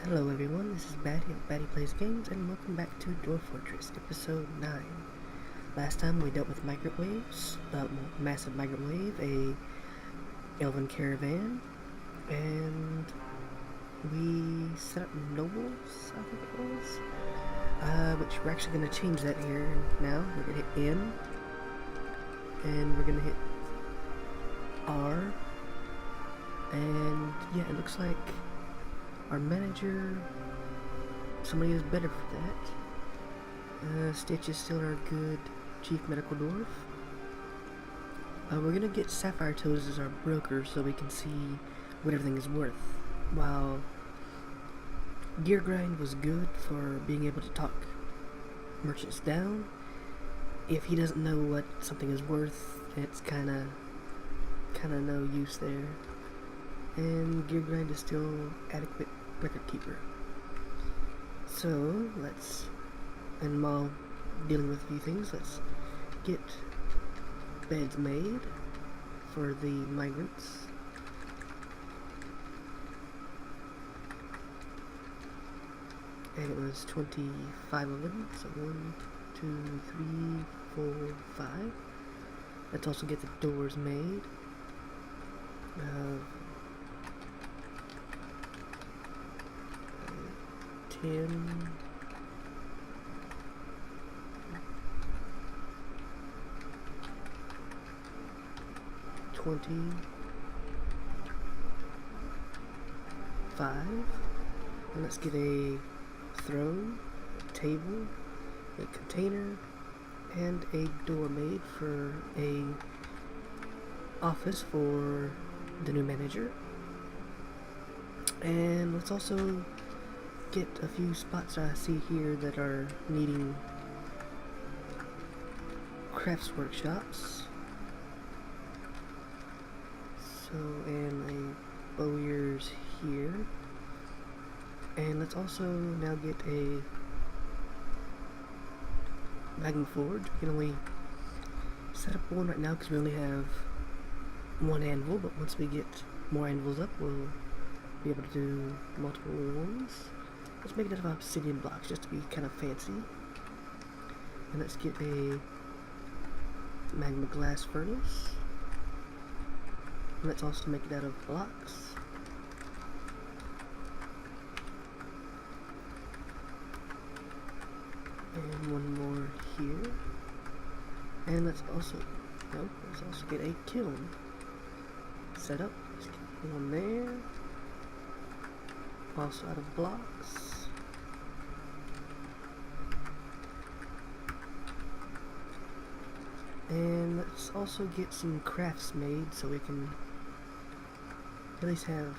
Hello everyone, this is Batty of Batty Plays Games, and welcome back to Dwarf Fortress, Episode 9. Last time we dealt with migrant waves, massive migrant wave, a elven caravan, and we set up nobles, I think it was, which we're actually going to change that here now. We're going to hit N, and we're going to hit R, and yeah, it looks like our manager, somebody is better for that. Stitch is still our good chief medical dwarf. We're gonna get Sapphire Toes as our broker so we can see what everything is worth. While Gear Grind was good for being able to talk merchants down, if he doesn't know what something is worth, it's kinda no use there. And Gear Grind is still adequate record keeper. So and while dealing with a few things, let's get beds made for the migrants. And it was 25 of them, so 1, 2, 3, 4, 5. Let's also get the doors made. 10, 25, and let's get a throne, a table, a container, and a door made for a office for the new manager. And let's also get a few spots I see here that are needing crafts workshops. So, and a bowyer's here. And let's also now get a magma forge. We can only set up one right now because we only have one anvil, but once we get more anvils up, we'll be able to do multiple ones. Let's make it out of obsidian blocks just to be kind of fancy. And let's get a magma glass furnace. And let's also make it out of blocks. And one more here. And let's also get a kiln set up. Let's get one there. Also out of blocks. And let's also get some crafts made so we can at least have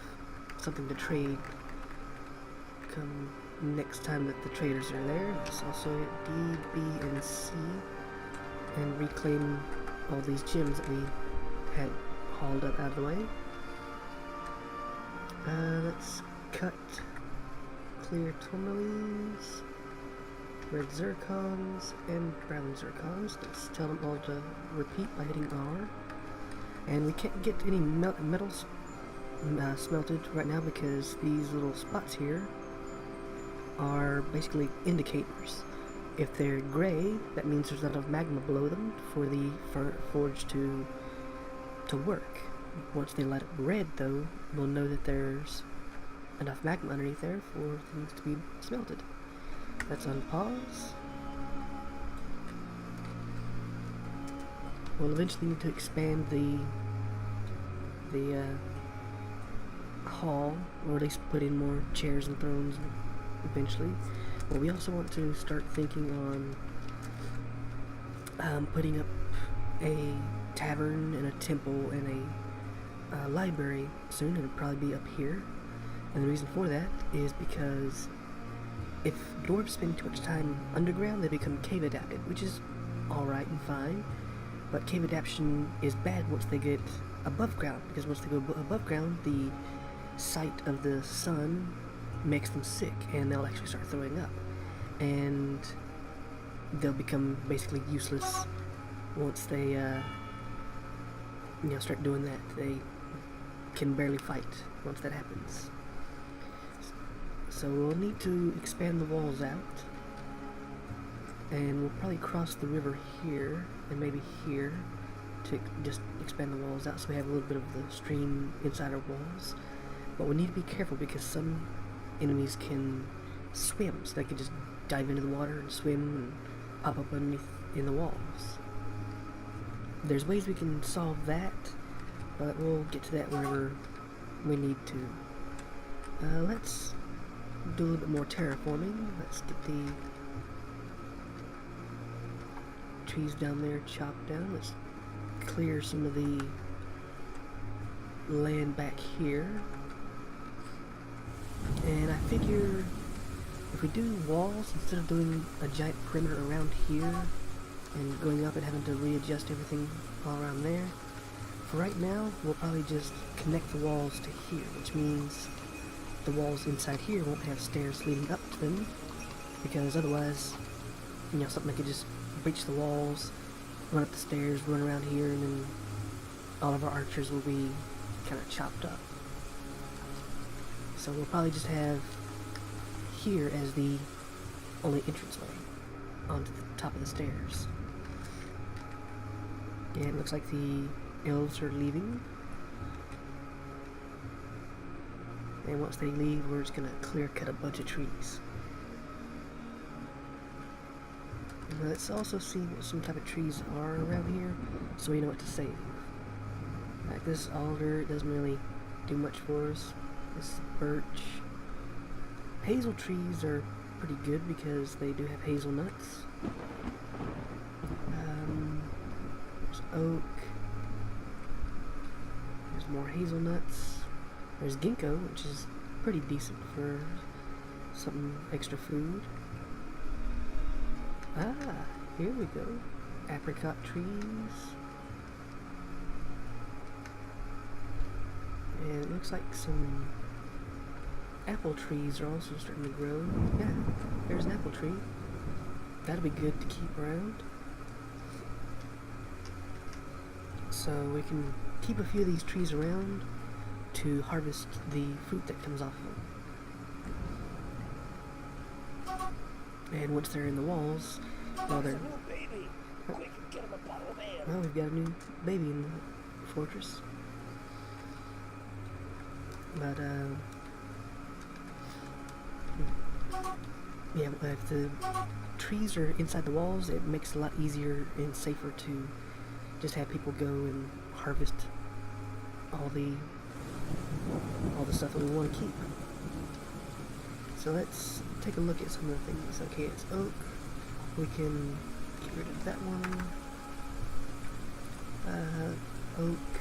something to trade come next time that the traders are there. Let's also hit D, B, and C and reclaim all these gems that we had hauled up out of the way. Let's cut clear tourmalines, red zircons, and brown zircons. Let's tell them all to repeat by hitting R. And we can't get any metals smelted right now because these little spots here are basically indicators. If they're gray, that means there's not enough magma below them for the forge to work. Once they light up red, though, we'll know that there's enough magma underneath there for things to be smelted. Let's unpause. We'll eventually need to expand the hall, or at least put in more chairs and thrones eventually. But we also want to start thinking on putting up a tavern and a temple and a library soon. It'll probably be up here. And the reason for that is because if dwarves spend too much time underground, they become cave adapted, which is alright and fine. But cave adaptation is bad once they get above ground, because once they go above ground, the sight of the sun makes them sick, and they'll actually start throwing up. And they'll become basically useless once they start doing that. They can barely fight once that happens. So we'll need to expand the walls out. And we'll probably cross the river here, and maybe here, to just expand the walls out so we have a little bit of the stream inside our walls. But we need to be careful because some enemies can swim, so they can just dive into the water and swim and pop up underneath in the walls. There's ways we can solve that, but we'll get to that whenever we need to. Let's do a little bit more terraforming. Let's get the trees down there chopped down. Let's clear some of the land back here. And I figure if we do walls instead of doing a giant perimeter around here and going up and having to readjust everything all around there, for right now we'll probably just connect the walls to here, which means the walls inside here won't have stairs leading up to them, because otherwise, you know, something could just breach the walls, run up the stairs, run around here, and then all of our archers will be kind of chopped up. So we'll probably just have here as the only entranceway onto the top of the stairs. And it looks like the elves are leaving. And once they leave, we're just gonna clear cut a bunch of trees. And let's also see what some type of trees are around here, so we know what to save. Like this alder, it doesn't really do much for us. This birch. Hazel trees are pretty good because they do have hazelnuts. There's oak. There's more hazelnuts. There's ginkgo, which is pretty decent for some extra food. Ah, here we go. Apricot trees. And it looks like some apple trees are also starting to grow. Yeah, there's an apple tree. That'll be good to keep around. So we can keep a few of these trees around to harvest the fruit that comes off of them. And once they're in the walls, well, they're... Well, we've got a new baby in the fortress. But, yeah, if the trees are inside the walls, it makes it a lot easier and safer to just have people go and harvest all the stuff that we want to keep. So let's take a look at some of the things. Okay, it's oak. We can get rid of that one. Oak.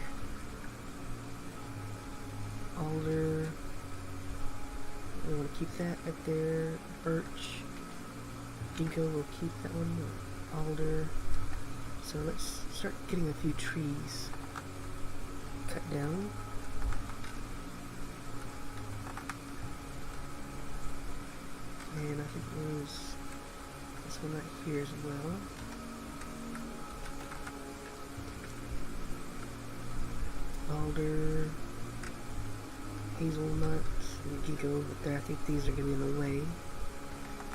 Alder. We want to keep that right there. Birch. Ginkgo, we'll keep that one. Alder. So let's start getting a few trees cut down. And I think there's this one right here as well. Alder, hazelnuts, and ginkgo there. I think these are going to be in the way.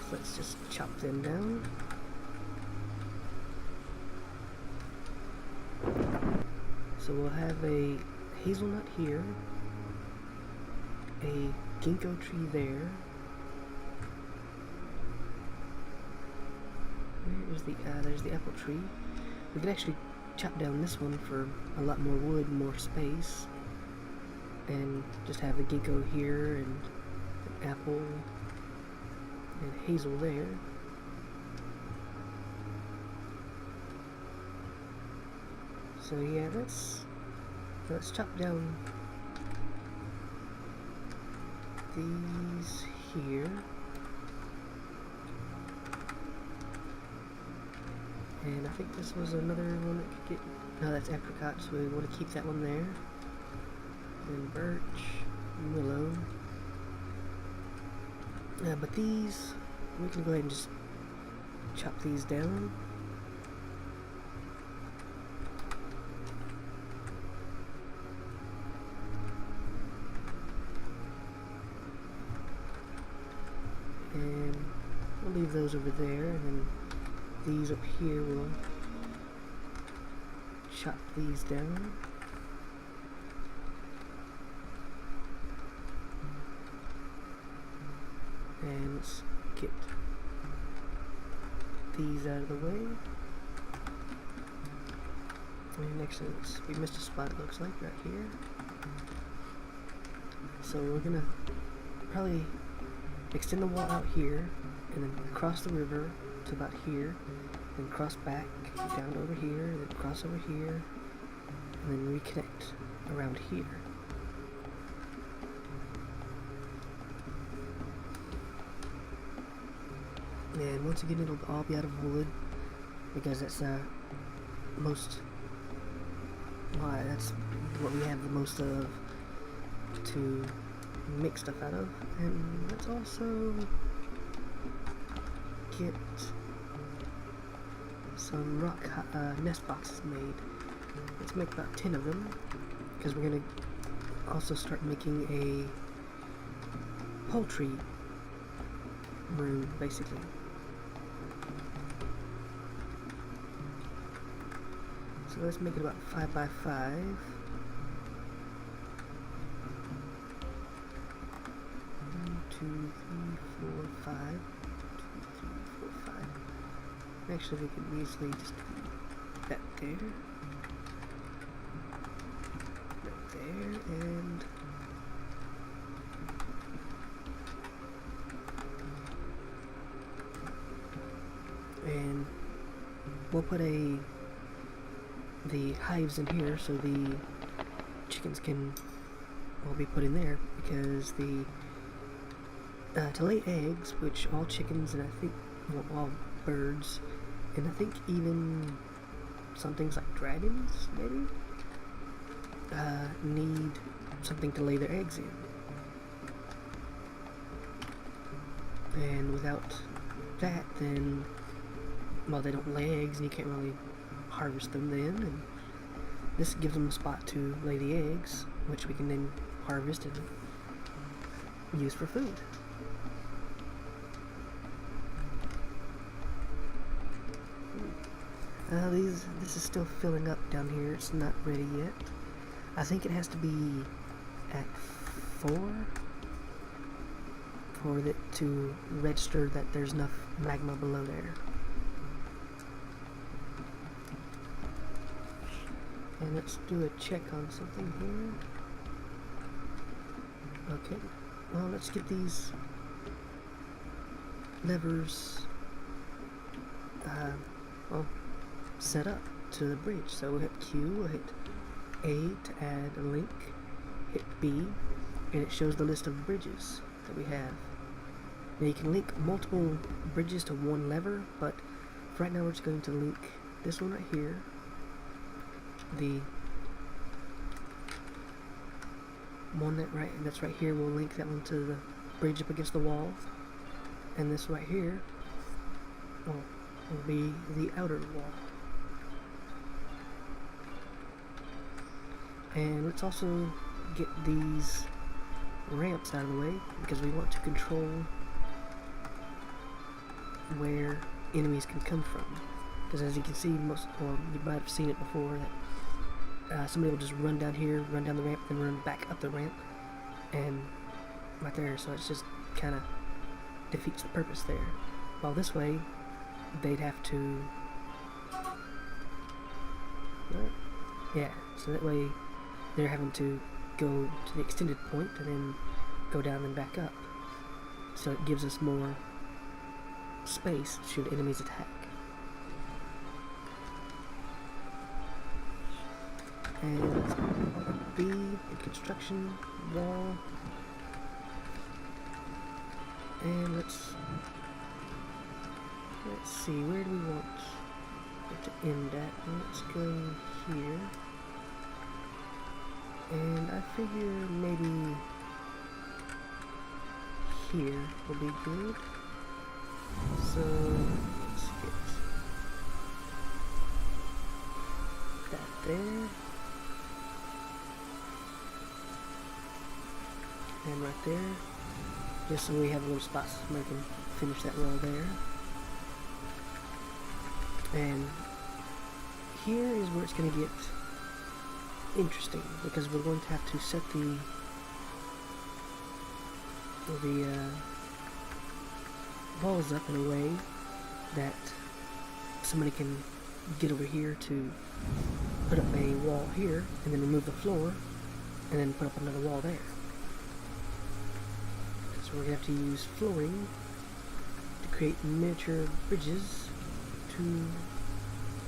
So let's just chop them down. So we'll have a hazelnut here, a ginkgo tree there. Where is the, there's the apple tree. We can actually chop down this one for a lot more wood, more space, and just have the ginkgo here and an apple and hazel there. So yeah, let's chop down these here. And I think this was another one that could get... No, that's apricot, so we want to keep that one there. And birch, willow. But these, we can go ahead and just chop these down. And we'll leave those over there, and then these up here we'll chop these down. And let's get these out of the way. And actually, we missed a spot, it looks like, right here. So we're gonna probably extend the wall out here, and then cross the river to about here, then cross back down over here, then cross over here, and then reconnect around here. And once again, it'll all be out of wood, because that's most, well, that's what we have the most of to make stuff out of. And let's also get some rock nest boxes made. Let's make about 10 of them, because we're going to also start making a poultry room, basically. So let's make it about 5 by 5. 2, 3, 4, 5. 2, 3, 4, 5. Actually, we can easily just put that there. Right there, and we'll put the hives in here, so the chickens can all be put in there, because the to lay eggs, which all chickens and I think, well, all birds, and I think even some things like dragons maybe need something to lay their eggs in, and without that, then, well, they don't lay eggs, and you can't really harvest them then, and this gives them a spot to lay the eggs, which we can then harvest and use for food. This is still filling up down here. It's not ready yet. I think it has to be at 4 for it to register that there's enough magma below there. And let's do a check on something here. Okay, well, let's get these levers well, set up to the bridge. So we'll hit Q, we'll hit A to add a link, hit B, and it shows the list of bridges that we have. Now you can link multiple bridges to one lever, but for right now we're just going to link this one right here. The one that's right here, we'll link that one to the bridge up against the wall, and this right here will be the outer wall. And let's also get these ramps out of the way, because we want to control where enemies can come from. Because as you can see, or you might have seen it before, that somebody will just run down here, run down the ramp, then run back up the ramp, and right there, so it's just kind of defeats the purpose there. While this way, they'd have to, yeah, so that way they're having to go to the extended point and then go down and back up. So it gives us more space should enemies attack. And let's B, the construction wall. And let's see, where do we want it to end at? Let's go here. And I figure maybe here will be good. So let's get that there. And right there. just so we have a little spot so we can finish that wall there. And here is where it's going to get interesting, because we're going to have to set the walls up in a way that somebody can get over here to put up a wall here, and then remove the floor, and then put up another wall there. So we're going to have to use flooring to create miniature bridges to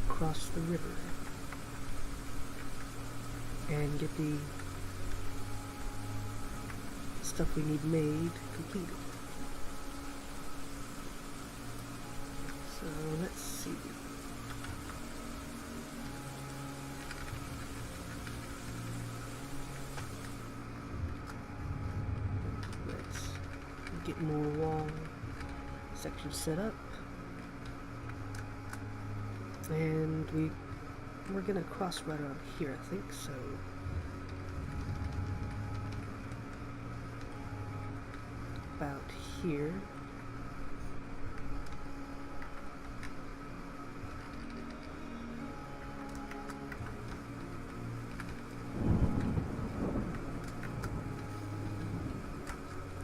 cross the river and get the stuff we need made completed. So let's see. Let's get more wall sections set up. And we're gonna cross right around here, I think, so about here.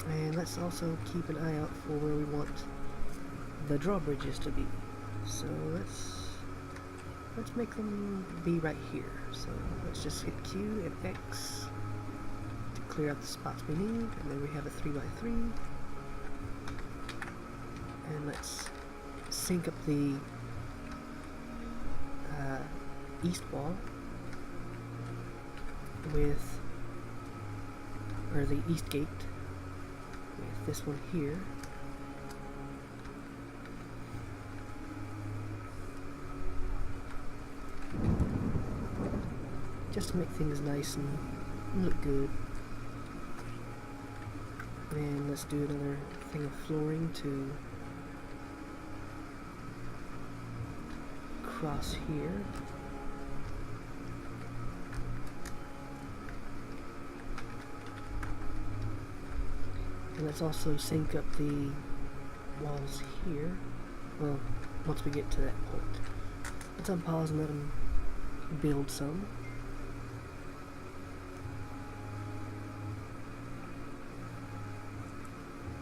And let's also keep an eye out for where we want the drawbridges to be. So let's make them be right here. So let's just hit Q and X to clear out the spots we need, and then we have a 3x3. And let's sync up the east wall with, or the east gate with this one here. Just to make things nice and look good. And let's do another thing of flooring to cross here. And let's also sync up the walls here. Well, once we get to that point. Let's unpause and let them build some.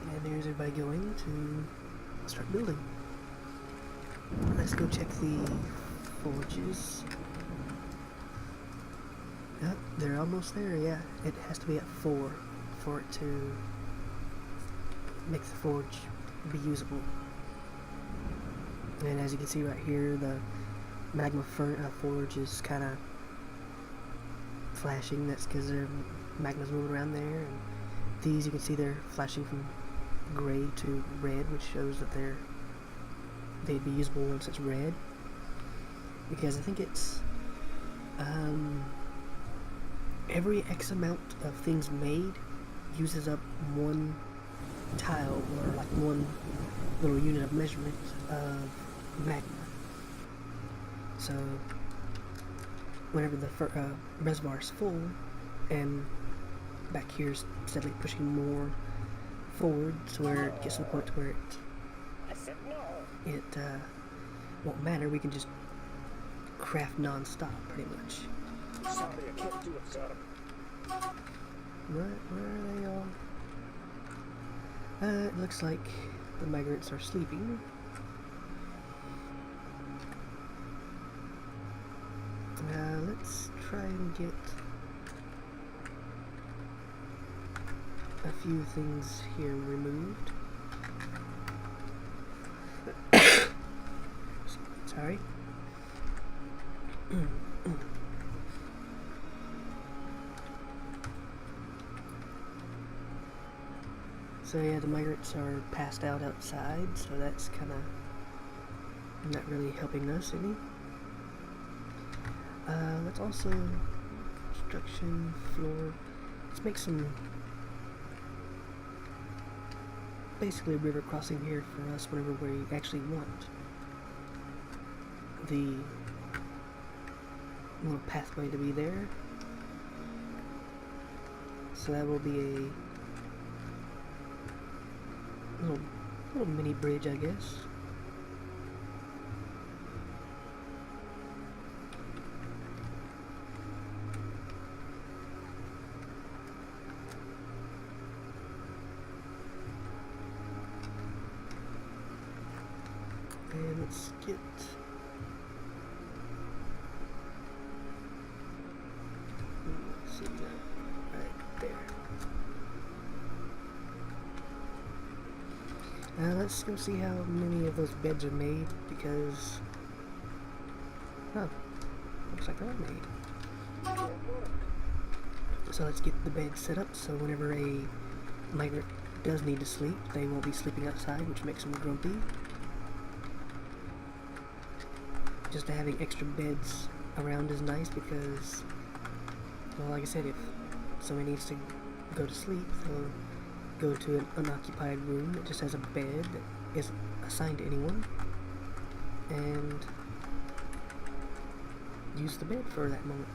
And there's everybody going to start building. Let's go check the forges. Yep, they're almost there, yeah. It has to be at 4 for it to make the forge be usable. And as you can see right here, the magma forge is kind of flashing. That's because their magma's moving around there. And these, you can see they're flashing from gray to red, which shows that they'd be usable once it's red. Because I think it's every X amount of things made uses up one tile, or like one little unit of measurement of magma. So whenever the reservoir is full, and back here is steadily pushing more forward to where it gets to the point to where it won't matter, we can just craft non-stop pretty much. Sorry, I can't do it, sir. Where are they all? It looks like the migrants are sleeping. Let's try and get a few things here removed. Sorry. So yeah, the migrants are passed out outside, so that's kind of not really helping us any. Let's also construction floor. Let's make some basically a river crossing here for us whenever we actually want the little pathway to be there. So that will be little, little mini bridge, I guess. And let's get see that right there. Let's go see how many of those beds are made because looks like they're all made. So let's get the bed set up so whenever a migrant does need to sleep, they won't be sleeping outside, which makes them grumpy. Just having extra beds around is nice because, well, like I said, if someone needs to go to sleep, they'll go to an unoccupied room that just has a bed that isn't assigned to anyone and use the bed for that moment.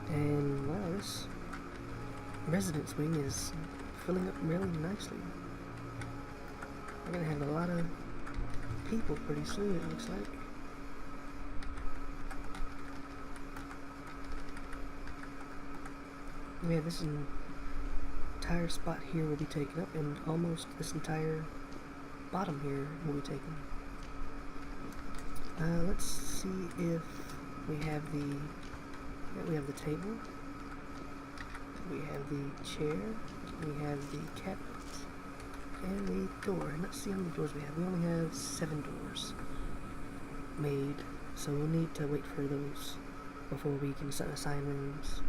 And wow, this residence wing is filling up really nicely. We're gonna have a lot of people pretty soon, it looks like. Yeah, this entire spot here will be taken up, and almost this entire bottom here will be taken. Let's see if we have the table, we have the chair, we have the cabinet, and the door. And let's see how many doors we have. We only have 7 doors made, so we'll need to wait for those before we can assign rooms.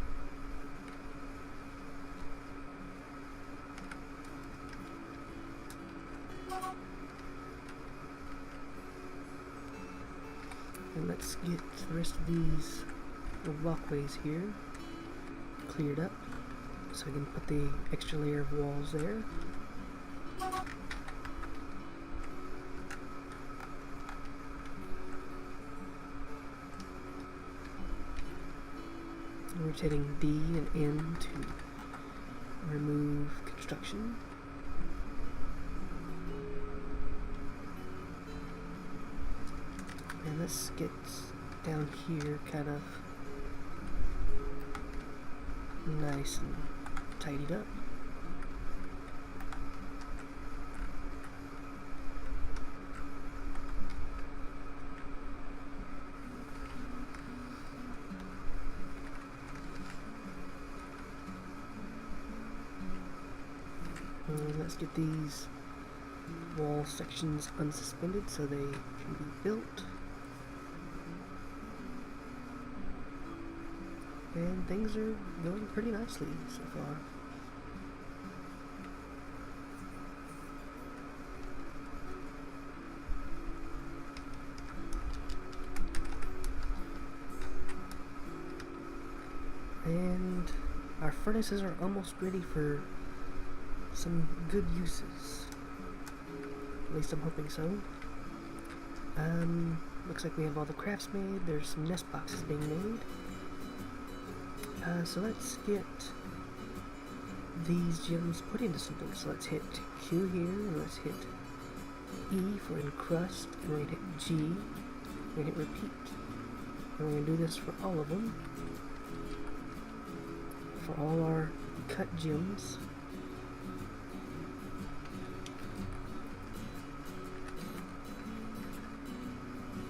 And let's get the rest of these walkways here cleared up so we can put the extra layer of walls there. Rotating D and N to remove construction. And let's get down here kind of nice and tidied up. And let's get these wall sections unsuspended so they can be built. And things are going pretty nicely so far. And our furnaces are almost ready for some good uses. At least I'm hoping so. Looks like we have all the crafts made. There's some nest boxes being made. So let's get these gems put into something. So let's hit Q here, and let's hit E for encrust, and we're going to hit G, we're going to hit repeat. And we're going to do this for all of them, for all our cut gems.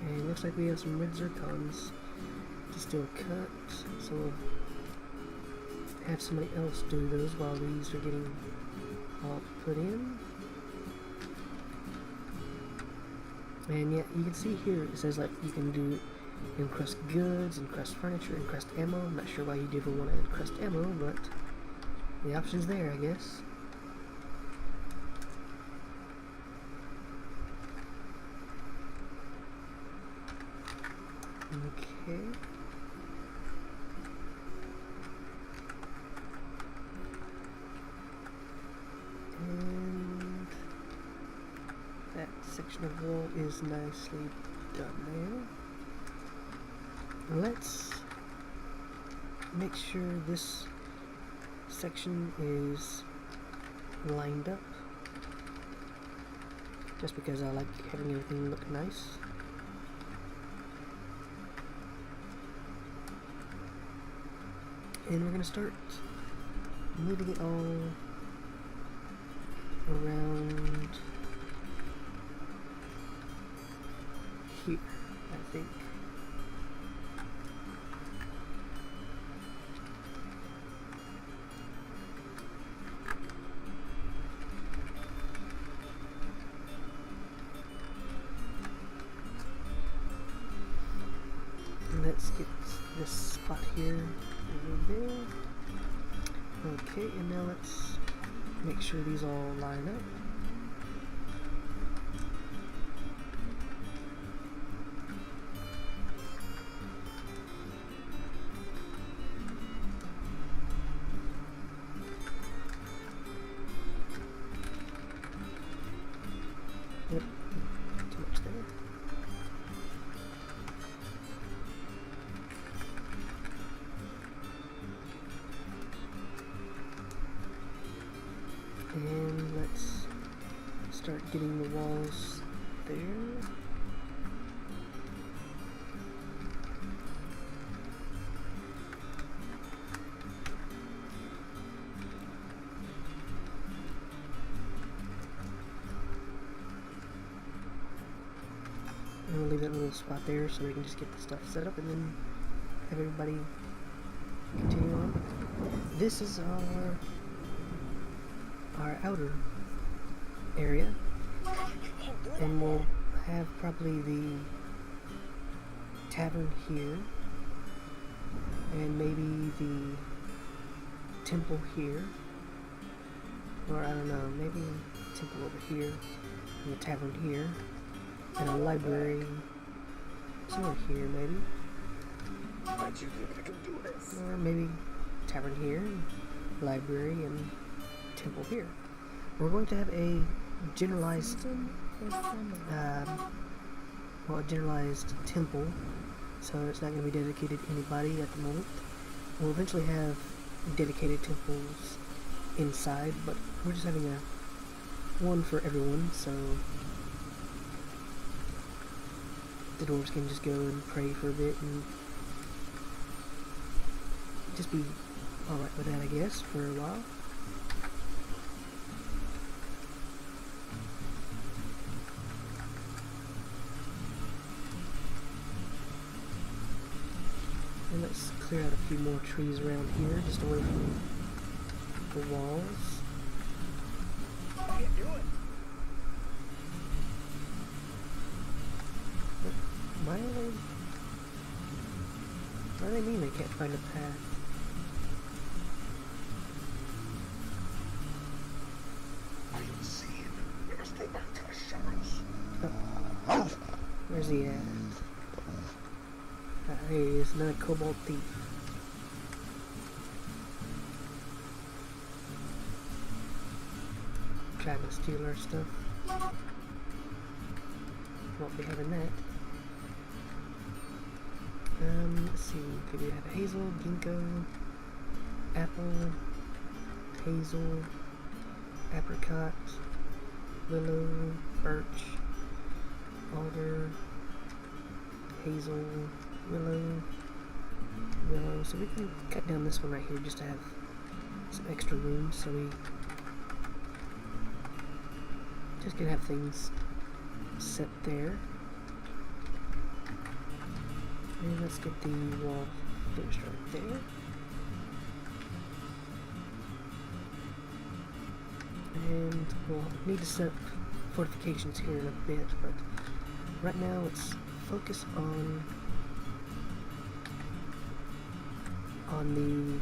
And it looks like we have some red zircons to still cut, so we'll have somebody else do those while these are getting all put in. And yeah, you can see here it says like you can do encrust goods, encrust furniture, encrust ammo. I'm not sure why you'd ever want to encrust ammo, but the option's there, I guess. Okay. And that section of wall is nicely done there. Let's make sure this section is lined up, just because I like having everything look nice. And we're going to start moving it all around here, I think. Let's get this spot here over there. Okay, and now let's make sure these all line up. Yep, too much there. And let's start getting the walls there. And we'll leave that little spot there so we can just get the stuff set up and then have everybody continue on. This is our outer area, and we'll have probably the tavern here, and maybe the temple here, or I don't know, maybe a temple over here, and the tavern here, and a library somewhere here maybe, Why do you think I can do this? or maybe tavern here, library, and temple here. We're going to have a generalized, a generalized temple, so it's not going to be dedicated to anybody at the moment. We'll eventually have dedicated temples inside, but we're just having one for everyone, so the dwarves can just go and pray for a bit and just be alright with that, I guess, for a while. And let's clear out a few more trees around here, just away from the walls. I can't do it. Why do they mean they can't find a path? I can see him. We must go back to the shadows. Oh, where's he at? Here he is, another cobalt thief. Trying to steal our stuff. Won't be having that. Let's see, could we have hazel, ginkgo, apple, hazel, apricot, willow, birch, alder, hazel, willow. So we can cut down this one right here just to have some extra room, so we just gonna have things set there. And let's get the wall finished right there. And we'll need to set up fortifications here in a bit, but right now let's focus on the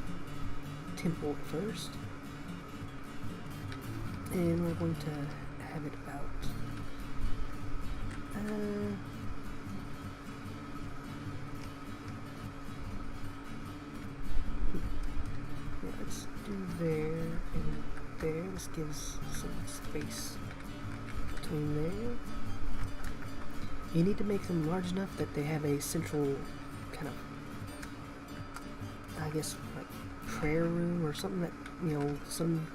temple first. And we're going to have it about let's do there and there. This gives some space between there. You need to make them large enough that they have a central kind of, I I guess, like prayer room or something that, you know, some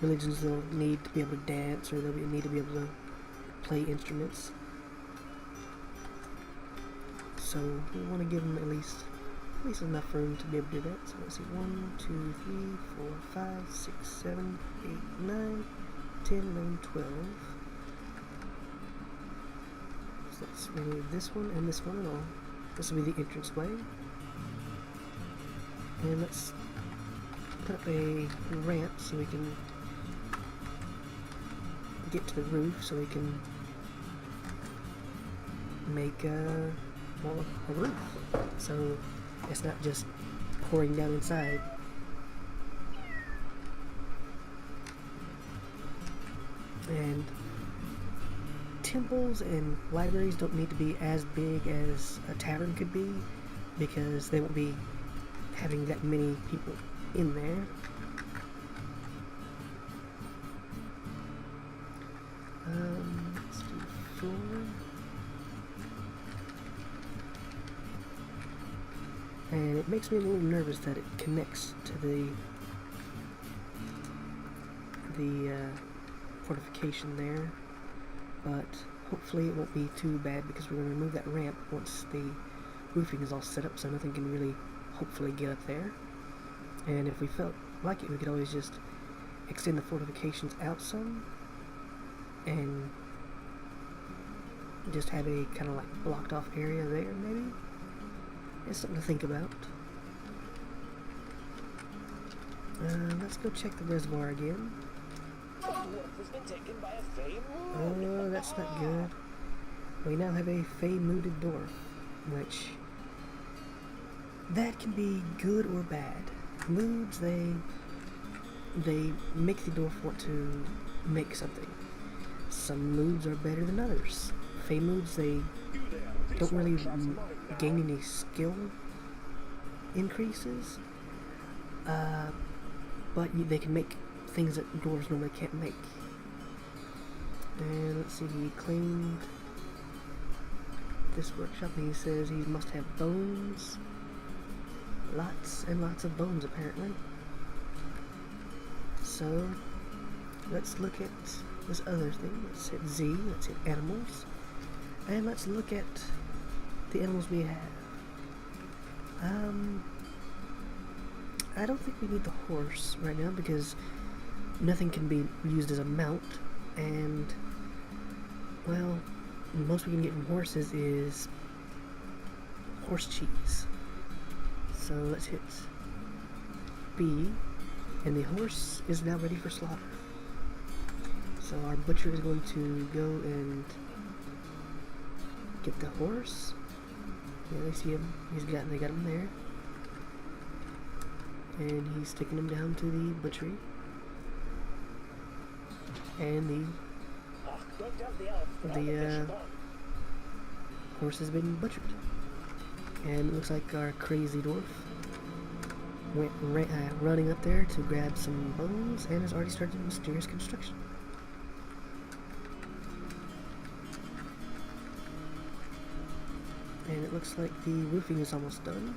religions they'll need to be able to dance or need to be able to play instruments. So we want to give them at least enough room to be able to do that. So let's see, 1, 2, 3, 4, 5, 6, 7, 8, 9, 10, 11, 12. So let's remove this one and this one, and all. This will be the entranceway. And let's put up a ramp so we can get to the roof, so we can make a roof. So it's not just pouring down inside. And temples and libraries don't need to be as big as a tavern could be, because they won't be having that many people in there. Let's do floor. And it makes me a little nervous that it connects to the fortification there, but hopefully it won't be too bad, because we're going to remove that ramp once the roofing is all set up, so nothing can really hopefully get up there. And if we felt like it, we could always just extend the fortifications out some and just have a kind of like blocked off area there, maybe. It's something to think about. Let's go check the reservoir again. Oh, that's not good. We now have a fey-mooted dwarf, which that can be good or bad. Moods, they make the dwarf want to make something. Some moods are better than others. Fey moods, they don't really gain any skill increases, but they can make things that dwarves normally can't make. And let's see, he claimed this workshop, and he says he must have bones. Lots and lots of bones, apparently. So let's look at this other thing. Let's hit Z, let's hit animals, and let's look at the animals we have. I don't think we need the horse right now, because nothing can be used as a mount, and well, most we can get from horses is horse cheese. So let's hit B, and the horse is now ready for slaughter. So our butcher is going to go and get the horse. Yeah, they see him. They got him there, and he's taking him down to the butchery. And the horse has been butchered. And it looks like our crazy dwarf went running up there to grab some bones and has already started mysterious construction. And it looks like the roofing is almost done.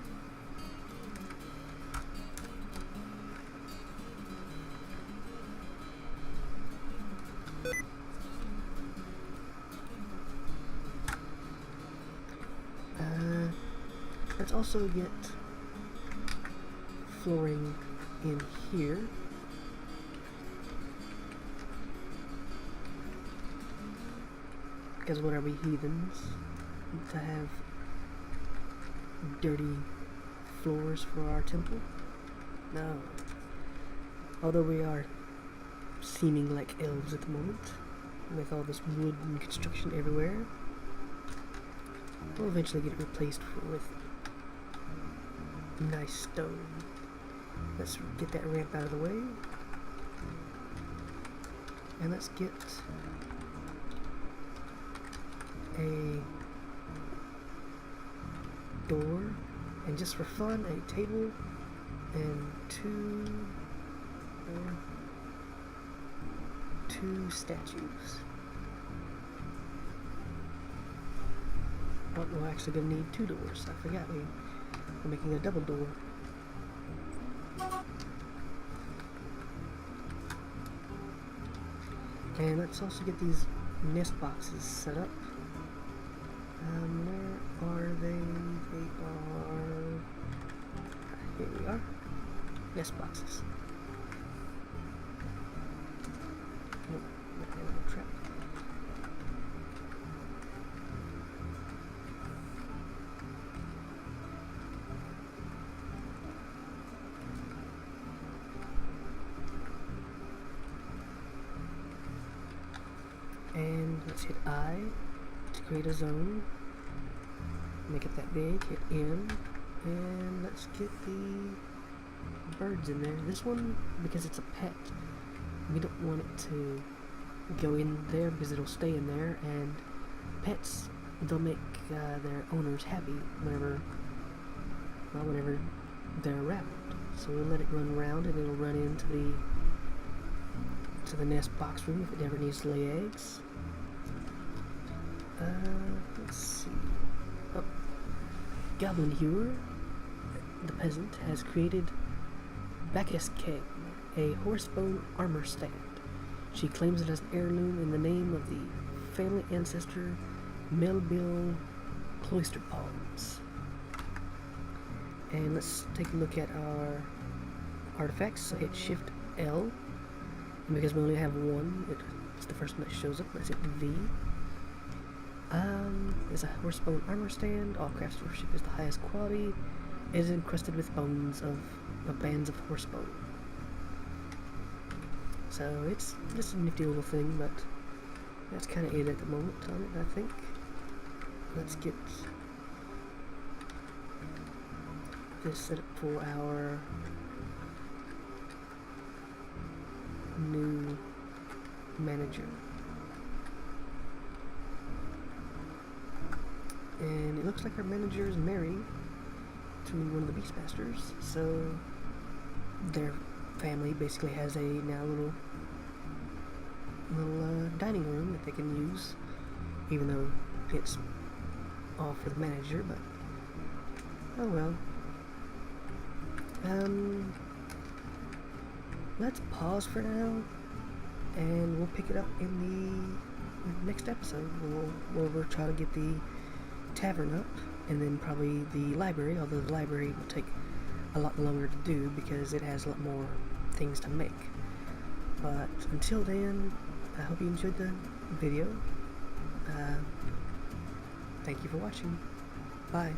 Let's also get flooring in here. Because what are we, heathens, to have dirty floors for our temple? No. Although we are seeming like elves at the moment, with all this wood and construction everywhere, we'll eventually get it replaced with nice stone. Let's get that ramp out of the way, and let's get a door, and just for fun, a table and two statues. Oh, we're actually gonna need 2 doors. I forgot we're making a double door. And let's also get these nest boxes set up. Where are they? They are... Here we are. Nest boxes. Nope, animal trap. And let's hit I to create a zone. Make it that big, hit N, and let's get the birds in there. This one, because it's a pet, we don't want it to go in there because it'll stay in there, and pets, they'll make their owners happy whenever they're around. So we'll let it run around, and it'll run into the nest box room if it ever needs to lay eggs. Let's see. Oh. Goblin Hewer, the peasant, has created Bacchus Keg, a horsebone armor stand. She claims it as an heirloom in the name of the family ancestor Melville Cloister Palms. And let's take a look at our artifacts. So hit Shift L, and because we only have one, it's the first one that shows up. Let's hit V. There's a horsebone armor stand. All craftsmanship is the highest quality. It is encrusted with bones of bands of horsebone. So it's just a nifty little thing, but that's kind of it at the moment on it, I think. Let's get this set up for our new manager. And it looks like our manager is married to one of the Beastmasters, so their family basically has a now little dining room that they can use, even though it's all for the manager, but oh well. Let's pause for now, and we'll pick it up in the next episode. We'll try to get the tavern up, and then probably the library, although the library will take a lot longer to do because it has a lot more things to make. But until then, I hope you enjoyed the video. Thank you for watching. Bye.